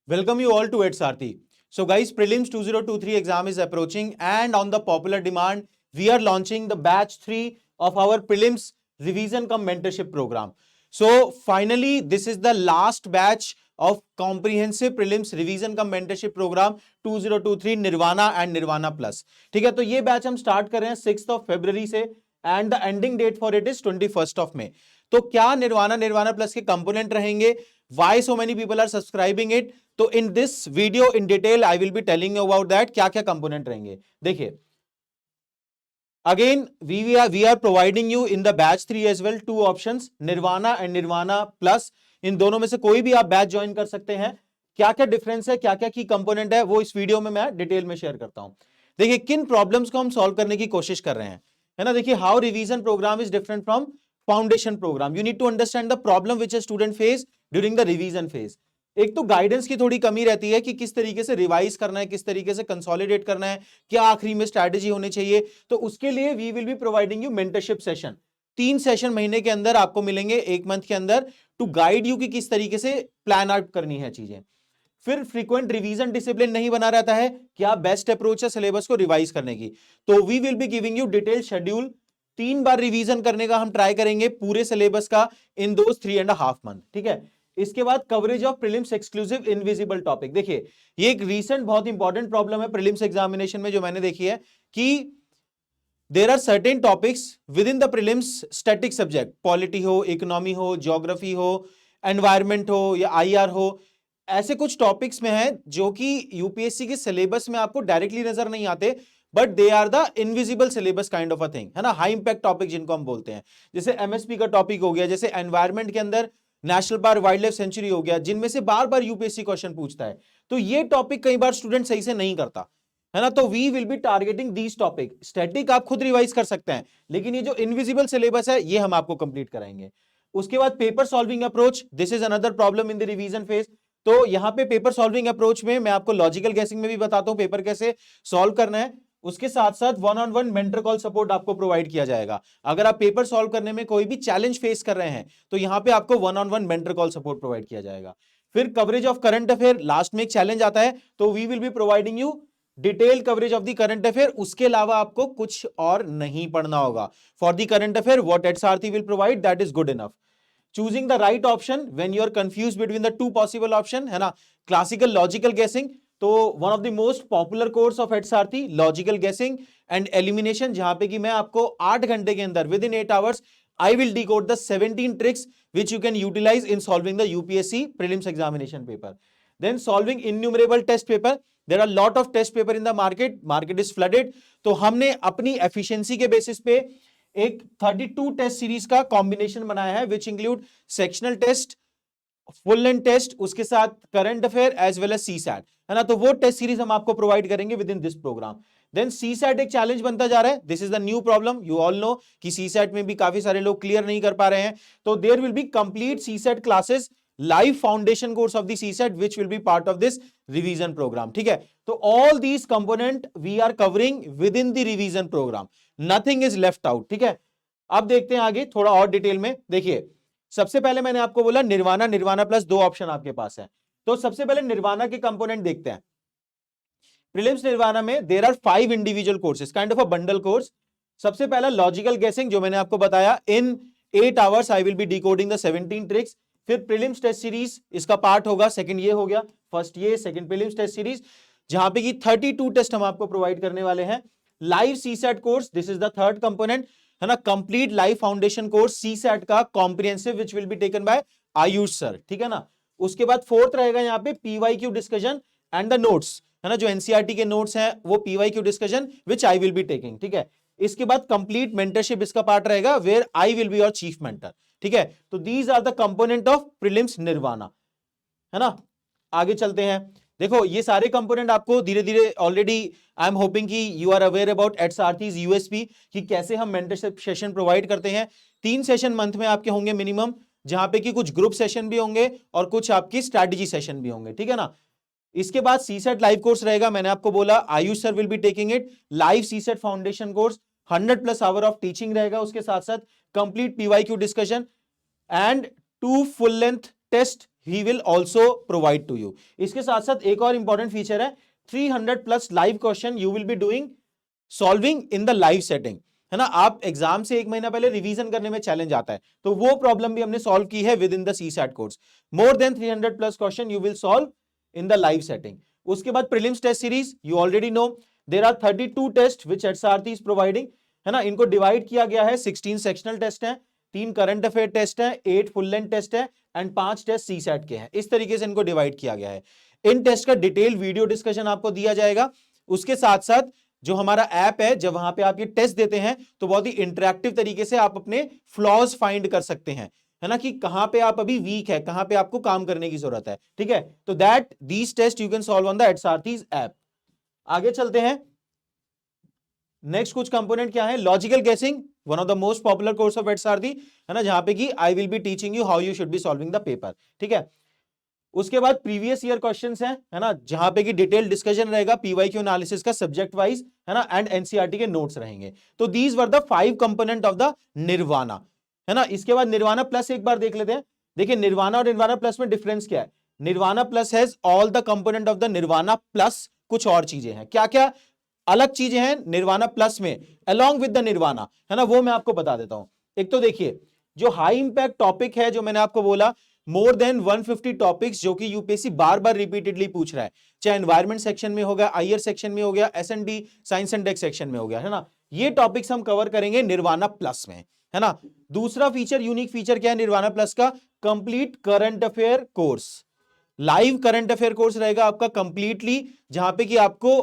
Welcome you all to EdSarthi. So guys, prelims 2023 exam is approaching and on the popular demand, we are launching the batch 3 of our prelims revision cum mentorship program. So finally, this is the last batch of comprehensive prelims revision cum mentorship program 2023 Nirvana and Nirvana Plus. ठीक है, तो ये batch हम start कर रहे हैं 6th of February से and the ending date for it is 21st of May. तो क्या निर्वाणा प्लस के कंपोनेंट रहेंगे, why so many people are subscribing it, तो in this video in detail I will be telling you about that क्या क्या component रहेंगे. देखिए, again we are providing you in the batch 3 as well 2 options, Nirvana and Nirvana plus. इन दोनों में से कोई भी आप बैच ज्वाइन कर सकते हैं. क्या क्या डिफरेंस है, क्या क्या की कंपोनेंट है, वो इस वीडियो में मैं डिटेल में शेयर करता हूं. देखिए, किन प्रॉब्लम्स को हम सॉल्व करने की कोशिश कर रहे हैं, है ना. देखिए, how revision program is different from foundation program. You need to understand the problem which a student face during the revision phase. एक तो गाइडेंस की थोड़ी कमी रहती है कि किस तरीके से रिवाइज करना है, किस तरीके से कंसोलिडेट करना है, क्या आखिरी में स्ट्रैटेजी होनी चाहिए. तो उसके लिए we will be providing you mentorship session. 3 session महीने के अंदर आपको मिलेंगे, 1 मंथ के अंदर, टू गाइड यू कि किस तरीके से प्लान आउट करनी है चीजें. फिर फ्रीक्वेंट रिवीजन डिसिप्लिन नहीं बना रहता है, क्या बेस्ट अप्रोच है सिलेबस को रिवाइज करने की. तो we will be giving you detail schedule. 3 बार रिवीजन करने का हम ट्राई करेंगे पूरे सिलेबस का इन दोस 3.5 मंथ. ठीक है. इसके बाद coverage of prelims exclusive invisible topic. देखिए, ये एक रीसेंट बहुत इंपॉर्टेंट प्रॉब्लम है प्रीलिम्स एग्जामिनेशन में जो मैंने देखी है कि there are certain topics within the prelims static subject, polity हो, इकोनॉमी हो, ज्योग्राफी हो, एनवायरमेंट हो या आईआर हो, ऐसे कुछ टॉपिक्स में है जो कि यूपीएससी के सिलेबस में आपको डायरेक्टली नजर नहीं आते, but they are the invisible syllabus kind of a thing, है ना. हाई इंपैक्ट टॉपिक जिनको हम बोलते हैं, जैसे एमएसपी का टॉपिक हो गया, जैसे एनवायरमेंट के अंदर national park wild life sanctuary हो गया, जिनमें से बार बार यूपीएससी क्वेश्चन पूछता है. तो ये टॉपिक कई बार स्टूडेंट सही से नहीं करता, है ना. तो we will be targeting these topic. Static आप खुद रिवाइज कर सकते हैं, लेकिन ये जो इनविजिबल सिलेबस है ये हम आपको कंप्लीट कराएंगे. उसके बाद paper solving approach, this is another problem in the revision phase. तो यहां पे पेपर सॉल्विंग अप्रोच में मैं आपको लॉजिकल गैसिंग में भी बताता हूं पेपर कैसे सॉल्व करना है. उसके साथ साथ 1-on-1 मेंटर कॉल सपोर्ट आपको प्रोवाइड किया जाएगा. अगर आप पेपर सॉल्व करने में कोई भी चैलेंज फेस कर रहे हैं तो यहां पे आपको 1-on-1 mentor call support provide किया जाएगा. फिर coverage of current affair, last में एक चैलेंज आता है, तो we will be providing you detail coverage of the current affair. उसके अलावा आपको कुछ और नहीं पढ़ना होगा. For the current affair what EdSarthi will provide, that is good enough. Choosing the right option when you are confused between the 2 possible option, है ना. क्लासिकल लॉजिकल गेसिंग, तो one of the most popular course of EdSarthi, logical गेसिंग and elimination, जहां पे कि मैं आपको 8 घंटे के अंदर with in 8 hours I will decode the 17 tricks which you can utilize in solving the UPSC prelims examination paper. Then solving innumerable test paper. There are lot of test paper in the market is flooded. तो हमने अपनी efficiency के basis पे एक 32 test series का combination बनाया है, which include sectional test, full length test, उसके साथ current affair as well as CSAT, है ना. तो वो टेस्ट सीरीज हम आपको प्रोवाइड करेंगे within this program. Then CSAT एक चैलेंज बनता जा रहा है. This is the new problem, you all know कि सीसैट में भी काफी सारे लोग क्लियर नहीं कर पा रहे हैं. तो there will be complete CSAT classes, live foundation course of the CSAT which will be part of this revision program. ठीक है. तो all these component we are covering within the revision program, nothing is left out. ठीक है. अब देखते हैं आगे थोड़ा और डिटेल में. देखिए, सबसे पहले मैंने आपको बोला निर्वाणा प्लस 2 ऑप्शन आपके पास है. तो सबसे पहले निर्वाणा के कंपोनेंट देखते हैं. प्रीलिम्स निर्वाणा में there are 5 individual courses, kind of a bundle course. सबसे पहला लॉजिकल गेसिंग, जो मैंने आपको बताया, in 8 hours I will be decoding the 17 tricks. फिर प्रीलिम्स टेस्ट सीरीज इसका पार्ट होगा. सेकंड ये हो गया, फर्स्ट ये, सेकंड प्रीलिम्स टेस्ट सीरीज, जहां पे कि 32 टेस्ट हम आपको प्रोवाइड करने वाले हैं. Live CSAT course, this is the third component, है ना. Complete live foundation course CSAT का comprehensive which will be taken by Ayush sir. ठीक है ना. उसके बाद फोर्थ रहेगा यहाँ पे PYQ discussion and the notes, है ना. जो एनसीईआरटी के नोट्स हैं वो PYQ discussion which I will be taking. ठीक है. इसके बाद कंप्लीट मेंटरशिप इसका पार्ट रहेगा, where I will be your chief mentor. ठीक है. तो these are the component of prelims Nirvana, है ना. आगे चलते हैं. देखो, ये सारे कंपोनेंट आपको धीरे धीरे ऑलरेडी आई एम होपिंग कि you are aware about EdSarthi's USP, कि कैसे हम मेंटरशिप सेशन प्रोवाइड करते हैं. 3 सेशन मंथ में आपके होंगे मिनिमम, जहां पे कि कुछ ग्रुप सेशन भी होंगे और कुछ आपकी स्ट्रैटेजी सेशन भी होंगे. ठीक है ना. इसके बाद सीसेट लाइव कोर्स रहेगा, मैंने आपको बोला Ayush sir will be taking it. Live CSAT foundation course, 100+ hour of teaching रहेगा. उसके साथ साथ complete PYQ discussion and 2 full length test he will also provide to you. इसके साथ साथ एक और इंपॉर्टेंट फीचर है, 300+ live question you will be doing solving in the live setting, है ना। आप एग्जाम से एक महीना पहले रिवीजन करने में चैलेंज आता है, तो वो प्रॉब्लम भी हमने सॉल्व की है within the CSAT course. More than 300+ question you will solve in the live setting. उसके बाद prelims test series, you already know there are 32 test which SRT is providing, है ना। इनको डिवाइड किया गया है, 16 सेक्शनल टेस्ट हैं, 3 current affair test हैं, 8 फुल लेंथ टेस्ट है एंड 5 टेस्ट CSAT के हैं। इस तरीके से इनको डिवाइड किया गया है। इन टेस्ट का डिटेल वीडियो डिस्कशन आपको दिया जाएगा। उसके साथ साथ जो हमारा ऐप है, जब वहां पे आप ये टेस्ट देते हैं तो बहुत ही इंटरैक्टिव तरीके से आप अपने फ्लॉज फाइंड कर सकते हैं, है ना, कि कहां पे आप अभी वीक है, कहां पे आपको काम करने की जरूरत है, ठीक है। तो that these test you can solve on the Edsarthi's app. आगे चलते हैं, नेक्स्ट कुछ कंपोनेंट क्या है, logical guessing, one of the most popular course of Edsarthi, है ना, जहां पे कि I will be teaching you how you should be solving the paper, ठीक है। उसके बाद प्रीवियस ईयर क्वेश्चंस हैं, है ना, जहां पे कि डिटेल डिस्कशन रहेगा, पीवाईक्यू एनालिसिस का सब्जेक्ट वाइज, है ना, एंड एनसीईआरटी के नोट्स रहेंगे। तो these were the 5 component of the Nirvana, है ना। इसके बाद निर्वाणा प्लस एक बार देख लेते हैं। देखिए निर्वाणा और निर्वाणा प्लस में डिफरेंस क्या है। Nirvana plus has all the component of the Nirvana plus कुछ और चीजें हैं। क्या क्या अलग चीजें हैं निर्वाणा प्लस में अलोंग विद द निर्वाणा, है ना, वो मैं आपको बता देता हूं। एक तो देखिए जो हाई इंपैक्ट टॉपिक है, जो मैंने आपको बोला मोर देन 150 टॉपिक्स, जो कि यूपीएससी बार बार रिपीटेडली पूछ रहा है, चाहे एनवायरमेंट सेक्शन में हो गया, आईआर सेक्शन में हो गया, SND science and tech section में हो गया, है ना, ये टॉपिक्स हम कवर करेंगे निर्वाणा प्लस में, है ना। दूसरा फीचर, यूनिक फीचर क्या है निर्वाणा प्लस का, complete current affair course, live current affair course रहेगा आपका कंप्लीटली, जहां पे कि आपको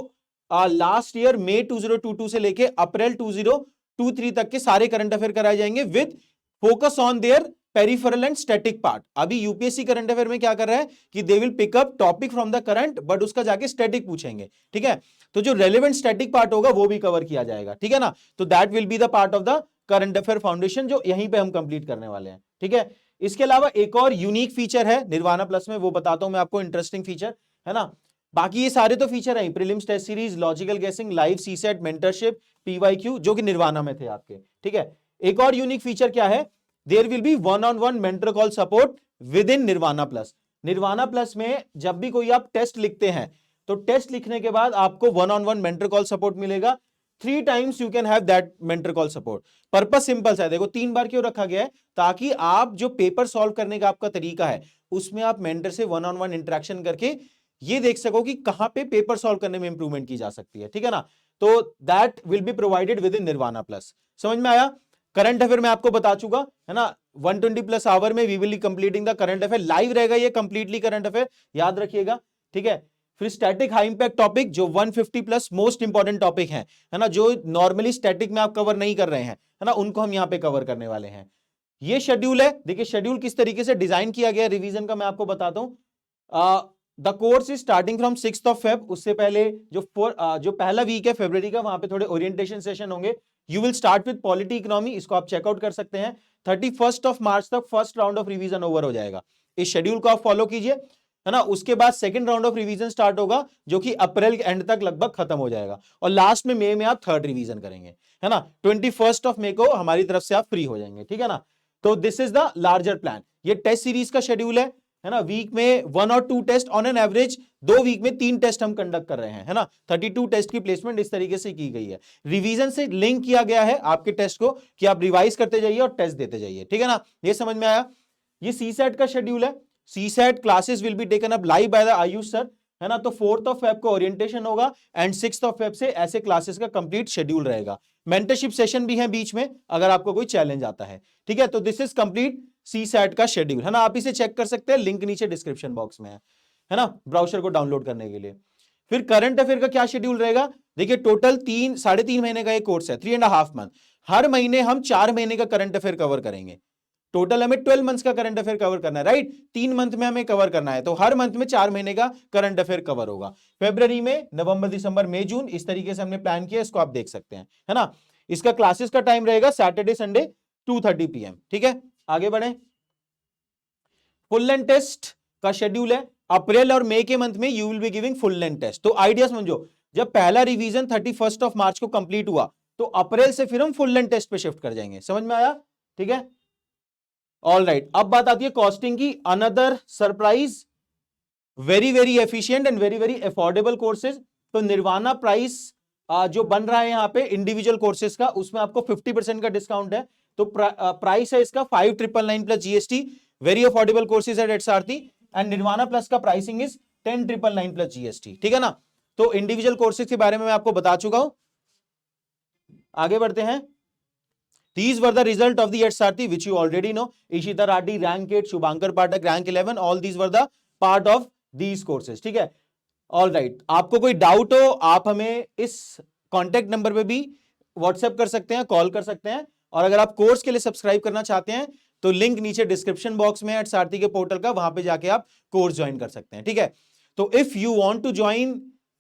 लास्ट ईयर मई 2022 से लेके अप्रैल 2023 तक के सारे करंट अफेयर कराए जाएंगे with focus on their peripheral and static part. अभी यूपीएससी करंट अफेयर में क्या कर रहा है कि they will pick up topic from the current, but उसका जाके स्टैटिक पूछेंगे, ठीक है। तो जो रेलेवेंट स्टैटिक पार्ट होगा वो भी कवर किया जाएगा, ठीक है ना। तो that will be the part of the current affair foundation, जो यहीं पे हम कंप्लीट करने वाले हैं, ठीक है। इसके अलावा एक और यूनिक फीचर है निर्वाणा प्लस में, वो बताता हूं मैं आपको, इंटरेस्टिंग फीचर, है ना। बाकी ये सारे तो फीचर हैं, प्रीलिम्स टेस्ट सीरीज, लॉजिकल गेसिंग, लाइव सीसेट, मेंटरशिप, पीवाईक्यू, जो कि निर्वाणा में थे आपके, ठीक है। एक और यूनिक फीचर क्या है, there will be one on one mentor call support within Nirvana plus. Nirvana plus में जब भी कोई आप टेस्ट लिखते हैं तो टेस्ट लिखने के बाद आपको वन-ऑन-वन मेंटर कॉल सपोर्ट मिलेगा। 3 times you can have that mentor call support. Purpose simple सा है, देखो 3 बार क्यों रखा गया है, ताकि आप जो पेपर सॉल्व करने का आपका तरीका है उसमें आप मेंटर से वन-ऑन-वन इंटरेक्शन करके ये देख सको कि कहां पे पेपर सॉल्व करने में इंप्रूवमेंट की जा सकती है, ठीक है ना। तो that will be provided within Nirvana plus. समझ में आया। करंट अफेयर में आपको बता चुका, है ना, 120+ आवर में we will be completing the current affair, live रहेगा ये कंप्लीटली करंट अफेयर, याद रखिएगा, ठीक है। फिर स्टैटिक हाई इंपैक्ट टॉपिक, जो 150+ मोस्ट इंपॉर्टेंट टॉपिक है ना, जो नॉर्मली स्टैटिक में आप कवर नहीं कर रहे हैं, है ना, उनको हम यहां पे कवर करने वाले हैं। ये शेड्यूल है। देखिए शेड्यूल किस तरीके से डिजाइन किया गया रिवीजन का मैं आपको बताता हूं। The course is starting from 6th of Feb, उससे पहले जो पहला वीक है फरवरी का, वहां पे थोड़े ओरिएंटेशन सेशन होंगे। You will start with polity economy, इसको आप चेकआउट कर सकते हैं। 31st ऑफ मार्च तक first round of revision over हो जाएगा, इस शेड्यूल को आप फॉलो कीजिए, है ना। उसके बाद second round of revision start होगा, जो कि अप्रैल के एंड तक लगभग खत्म हो जाएगा, और लास्ट में मई में आप थर्ड रिवीजन करेंगे, है ना। 21st ऑफ मई को हमारी तरफ से आप फ्री हो जाएंगे, ठीक है ना। तो this is the larger plan. ये टेस्ट सीरीज का शेड्यूल है ना। वीक में 1 और 2 test, on an average 2 week में 3 टेस्ट हम कंडक्ट कर रहे हैं, है ना। 32 टेस्ट की प्लेसमेंट इस तरीके से की गई है। रिवीजन से लिंक किया गया है आपके टेस्ट को, कि आप रिवाइज करते जाइए और टेस्ट देते जाइए, ठीक है ना। ये समझ में आया। ये सीसेट का शेड्यूल है। CSAT classes will be taken up live by the Ayush sir, है ना। तो 4th ऑफ फेब को ओरिएंटेशन होगा एंड 6th ऑफ फेब से ऐसे क्लासेस का कंप्लीट शेड्यूल रहेगा। मेंटरशिप सेशन भी है बीच में, अगर आपको कोई चैलेंज आता है, ठीक है। तो दिस इज कंप्लीट सीसैट का शेड्यूल, है ना। आप इसे चेक कर सकते हैं, लिंक नीचे डिस्क्रिप्शन बॉक्स में है ना, ब्राउजर को डाउनलोड करने के लिए। फिर करंट अफेयर का क्या शेड्यूल रहेगा, देखिए टोटल 3-3.5 महीने का एक कोर्स है, 3.5 मंथ। हर महीने हम 4 महीने का करंट अफेयर कवर करेंगे। टोटल हमें 12 मंथ्स का करंट अफेयर कवर करना है, राइट। 3 मंथ में हमें कवर करना है, तो हर मंथ में 4 महीने का करंट अफेयर कवर होगा। फरवरी में, नवंबर, दिसंबर, मई, जून, इस तरीके से हमने प्लान किया, इसको आप देख सकते हैं, है ना। इसका क्लासेस का टाइम रहेगा सैटरडे संडे 2:30 PM, ठीक है। आगे बढ़े। फुल लेंथ टेस्ट का शेड्यूल है। अप्रैल और मई के मंथ में you will be giving full length test. तो आइडिया समझो, जब पहला रिवीजन 31st ऑफ मार्च को कंप्लीट हुआ, तो अप्रैल से फिर हम फुल लेंथ टेस्ट पे शिफ्ट कर जाएंगे। समझ में आया, ठीक है। ऑल राइट, अब बात आती है कॉस्टिंग की। Another surprise, very very efficient and very very affordable courses. तो निर्वाणा प्राइस जो बन रहा है यहाँ पे इंडिविजुअल कोर्सेज का, उसमें आपको 50% का डिस्काउंट है। तो प्राइस है इसका 5999 plus GST. Very affordable courses eight Sarathi. And Nirvana plus का प्राइसिंग इज 10999 प्लस जीएसटी, ठीक है ना। तो इंडिविजुअल कोर्सेज के बारे में मैं आपको बता चुका हूं। आगे बढ़ते हैं। These were the result of the HRT which you already know. Ishita Radhi, rank 8, Shubhankar Pathak, rank 11. All these were the part of these courses. ठीक है, ऑल राइट। आपको कोई डाउट हो आप हमें इस कॉन्टेक्ट नंबर पे भी व्हाट्सएप कर सकते हैं, कॉल कर सकते हैं। और अगर आप कोर्स के लिए सब्सक्राइब करना चाहते हैं तो लिंक नीचे डिस्क्रिप्शन बॉक्स में एट सारथी के पोर्टल का, वहां पे जाके आप कोर्स ज्वाइन कर सकते हैं, ठीक है। तो if you want to join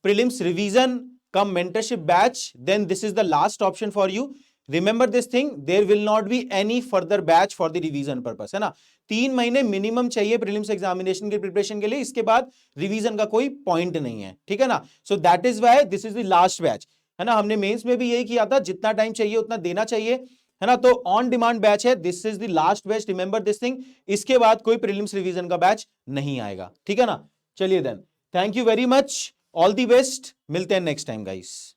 prelims revision cum mentorship batch, then this is the last option for you. Remember this thing, there will not be any further batch for the revision purpose, है ना। 3 महीने minimum चाहिए prelims examination की preparation के लिए, इसके बाद revision का कोई पॉइंट नहीं है, ठीक है ना। So that is why this is the last batch, है ना। हमने मेंस में भी यही किया था, जितना टाइम चाहिए उतना देना चाहिए, है ना। तो ऑन डिमांड बैच है, this is the last batch, remember this thing. इसके बाद कोई प्रीलिम्स रिवीजन का बैच नहीं आएगा, ठीक है ना। चलिए then, thank you very much, all the best, मिलते हैं नेक्स्ट टाइम गाइस।